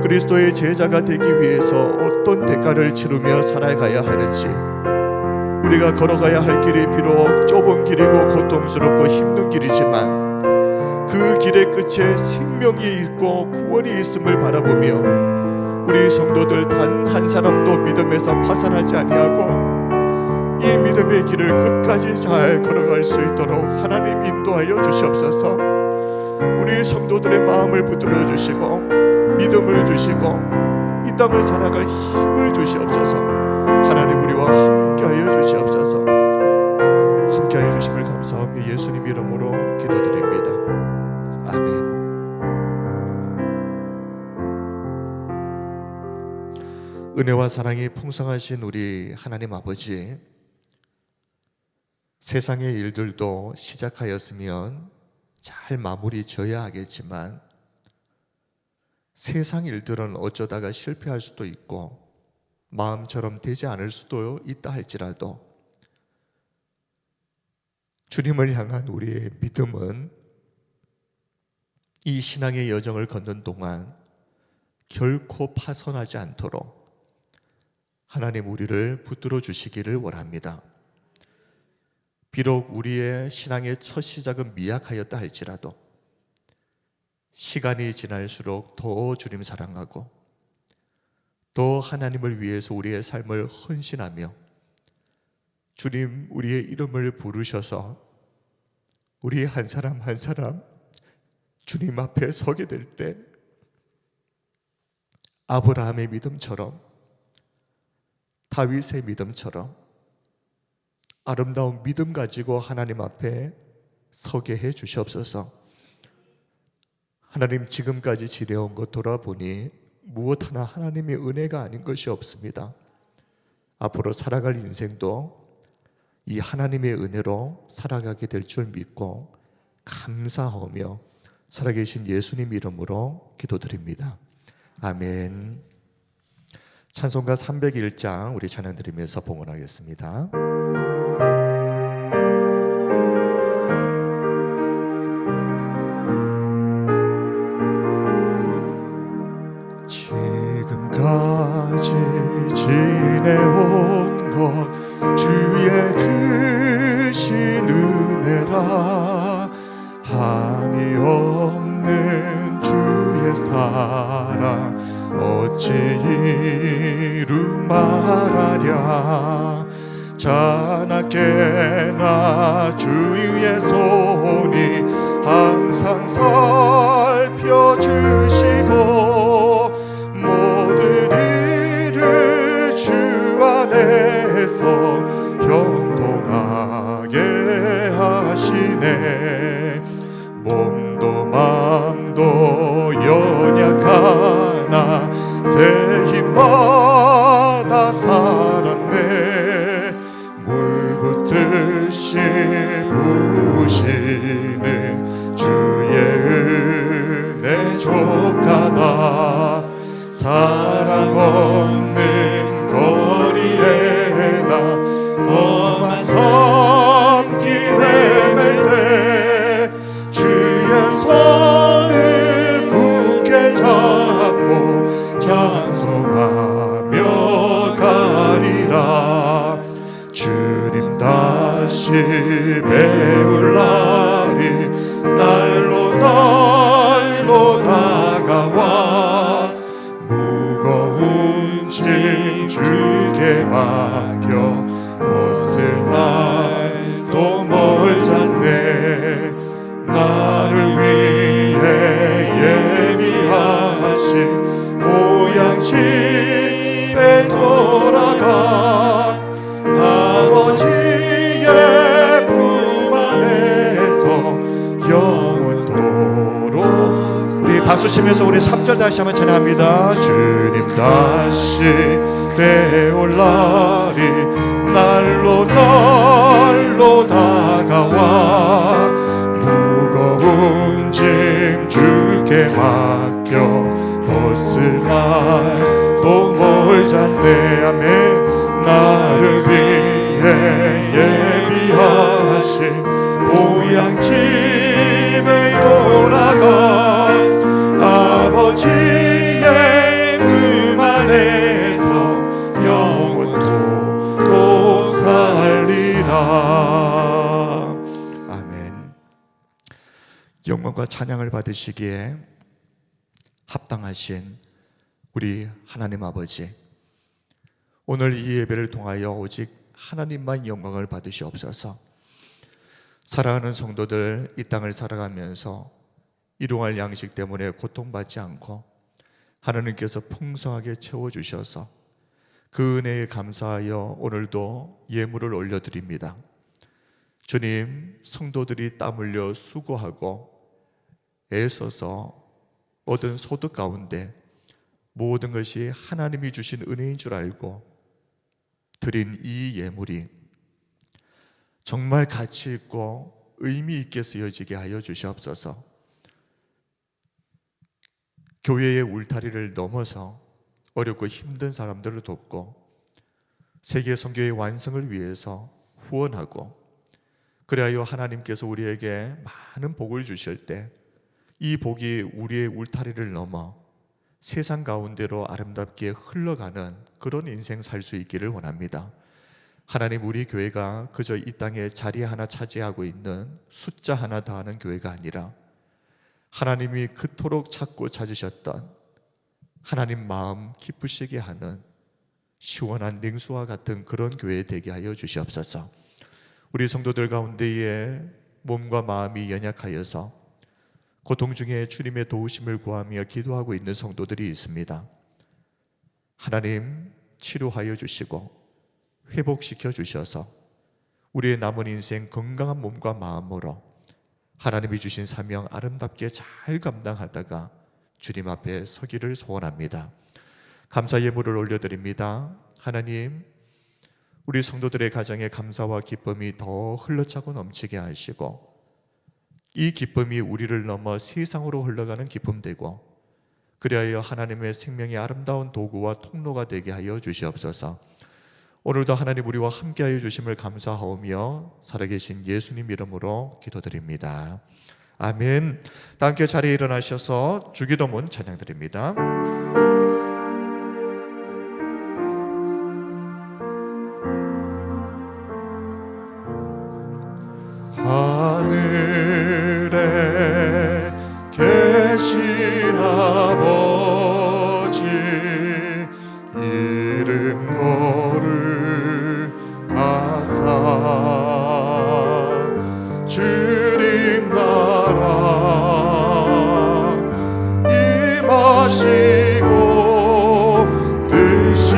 그리스도의 제자가 되기 위해서 어떤 대가를 치르며 살아가야 하는지, 우리가 걸어가야 할 길이 비록 좁은 길이고 고통스럽고 힘든 길이지만 그 길의 끝에 생명이 있고 구원이 있음을 바라보며 우리 성도들 단 한 사람도 믿음에서 파산하지 아니하고 이 믿음의 길을 끝까지 잘 걸어갈 수 있도록 하나님 인도하여 주시옵소서. 우리 성도들의 마음을 붙들어 주시고 믿음을 주시고 이 땅을 살아갈 힘을 주시옵소서. 하나님 우리와 함께하여 주시옵소서. 함께하여 주심을 감사하며 예수님 이름으로 기도드립니다. 아멘. 은혜와 사랑이 풍성하신 우리 하나님 아버지, 세상의 일들도 시작하였으면 잘 마무리 져야 하겠지만 세상 일들은 어쩌다가 실패할 수도 있고 마음처럼 되지 않을 수도 있다 할지라도 주님을 향한 우리의 믿음은 이 신앙의 여정을 걷는 동안 결코 파손하지 않도록 하나님 우리를 붙들어 주시기를 원합니다. 비록 우리의 신앙의 첫 시작은 미약하였다 할지라도 시간이 지날수록 더 주님 사랑하고 더 하나님을 위해서 우리의 삶을 헌신하며 주님 우리의 이름을 부르셔서 우리 한 사람 한 사람 주님 앞에 서게 될 때 아브라함의 믿음처럼 다윗의 믿음처럼 아름다운 믿음 가지고 하나님 앞에 서게 해 주시옵소서. 하나님 지금까지 지내온 것 돌아보니 무엇 하나 하나님의 은혜가 아닌 것이 없습니다. 앞으로 살아갈 인생도 이 하나님의 은혜로 살아가게 될 줄 믿고 감사하며 살아계신 예수님 이름으로 기도드립니다. 아멘. 찬송가 301장 우리 찬양 드리면서 봉헌하겠습니다. 지금까지 지내온 것 주의 크신 은혜라 한이 없는 주의 사랑 어찌 이루 말하랴. 자나깨나 주의 손이 항상 살펴주시고 모든 일을 주 안에서 형통하게 하시네. 몸도 맘도 연약하나 새 힘마다 살았네. 물붓듯이 부으시는 주의 은혜 족하다. 사랑 없는 거리에 나 험한 손길 헤맬 때 주의 손을 굳게 잡고 찬송하며 가리라. 주님 다시 배울 날이 날로 날로 다가와 무거운 짐 주께 맡겨 벗을 날도 멀잖네. 나를 위해 예비하신 고향 집에 돌아가 아버지의 품 안에서 영원토록. 우리 박수 치면서 우리 3절 다시 한번 찬양합니다. 주님 다시 배올 날이 날로 날로 다가와 무거운 짐 주께 맡겨 벗을 날도 멀잖네. 아멘. 나를 위해 예비하신 고향 집에 돌아가 아버지의 품 안에서 영원토록 살리라. 아멘. 영광과 찬양을 받으시기에 합당하신 우리 하나님 아버지, 오늘 이 예배를 통하여 오직 하나님만 영광을 받으시옵소서. 사랑하는 성도들, 이 땅을 살아가면서 일용할 양식 때문에 고통받지 않고 하나님께서 풍성하게 채워주셔서 그 은혜에 감사하여 오늘도 예물을 올려드립니다. 주님, 성도들이 땀 흘려 수고하고 애써서 얻은 소득 가운데 모든 것이 하나님이 주신 은혜인 줄 알고 드린 이 예물이 정말 가치 있고 의미 있게 쓰여지게 하여 주시옵소서. 교회의 울타리를 넘어서 어렵고 힘든 사람들을 돕고 세계 선교의 완성을 위해서 후원하고, 그리하여 하나님께서 우리에게 많은 복을 주실 때 이 복이 우리의 울타리를 넘어 세상 가운데로 아름답게 흘러가는 그런 인생 살 수 있기를 원합니다. 하나님, 우리 교회가 그저 이 땅에 자리 하나 차지하고 있는 숫자 하나 더하는 교회가 아니라 하나님이 그토록 찾고 찾으셨던 하나님 마음 기쁘시게 하는 시원한 냉수와 같은 그런 교회 되게 하여 주시옵소서. 우리 성도들 가운데에 몸과 마음이 연약하여서 고통 중에 주님의 도우심을 구하며 기도하고 있는 성도들이 있습니다. 하나님, 치료하여 주시고 회복시켜 주셔서 우리의 남은 인생 건강한 몸과 마음으로 하나님이 주신 사명 아름답게 잘 감당하다가 주님 앞에 서기를 소원합니다. 감사 예물을 올려드립니다. 하나님, 우리 성도들의 가정에 감사와 기쁨이 더 흘러차고 넘치게 하시고 이 기쁨이 우리를 넘어 세상으로 흘러가는 기쁨 되고, 그리하여 하나님의 생명의 아름다운 도구와 통로가 되게 하여 주시옵소서. 오늘도 하나님 우리와 함께하여 주심을 감사하오며 살아계신 예수님 이름으로 기도드립니다. 아멘. 다 함께 자리에 일어나셔서 주기도문 찬양드립니다. 하늘에 계신 아버지, 이름 거룩하사 주님 나라 임하시고 뜻이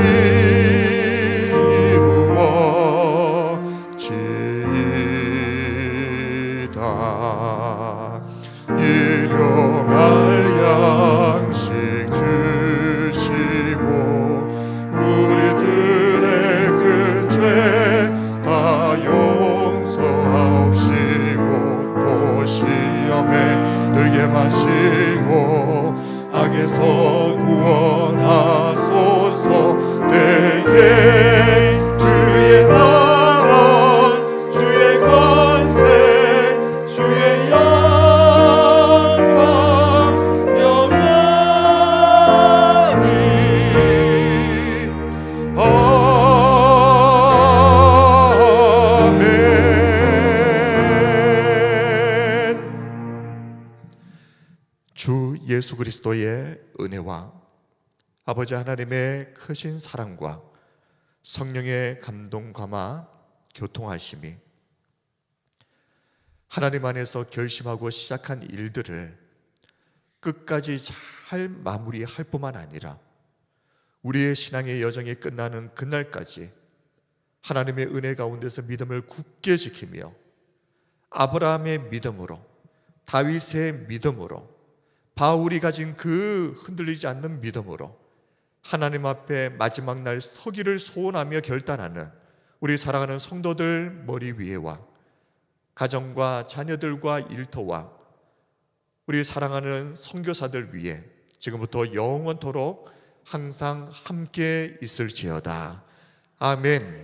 이루어지이다. 일용할 양식 주시고 우리들의 큰 죄 다 용서하옵시고 또 시험에 들게 마시고 악에서 구원하소서. 내게 주의 나라 주의 권세 주의 영광 영원히 아멘. 주 예수 그리스도의 은혜와 아버지 하나님의 크신 사랑과 성령의 감동 감화 교통하심이 하나님 안에서 결심하고 시작한 일들을 끝까지 잘 마무리할 뿐만 아니라 우리의 신앙의 여정이 끝나는 그날까지 하나님의 은혜 가운데서 믿음을 굳게 지키며 아브라함의 믿음으로, 다윗의 믿음으로, 바울이 가진 그 흔들리지 않는 믿음으로 하나님 앞에 마지막 날 서기를 소원하며 결단하는 우리 사랑하는 성도들 머리 위에와 가정과 자녀들과 일터와 우리 사랑하는 선교사들 위해 지금부터 영원토록 항상 함께 있을지어다. 아멘.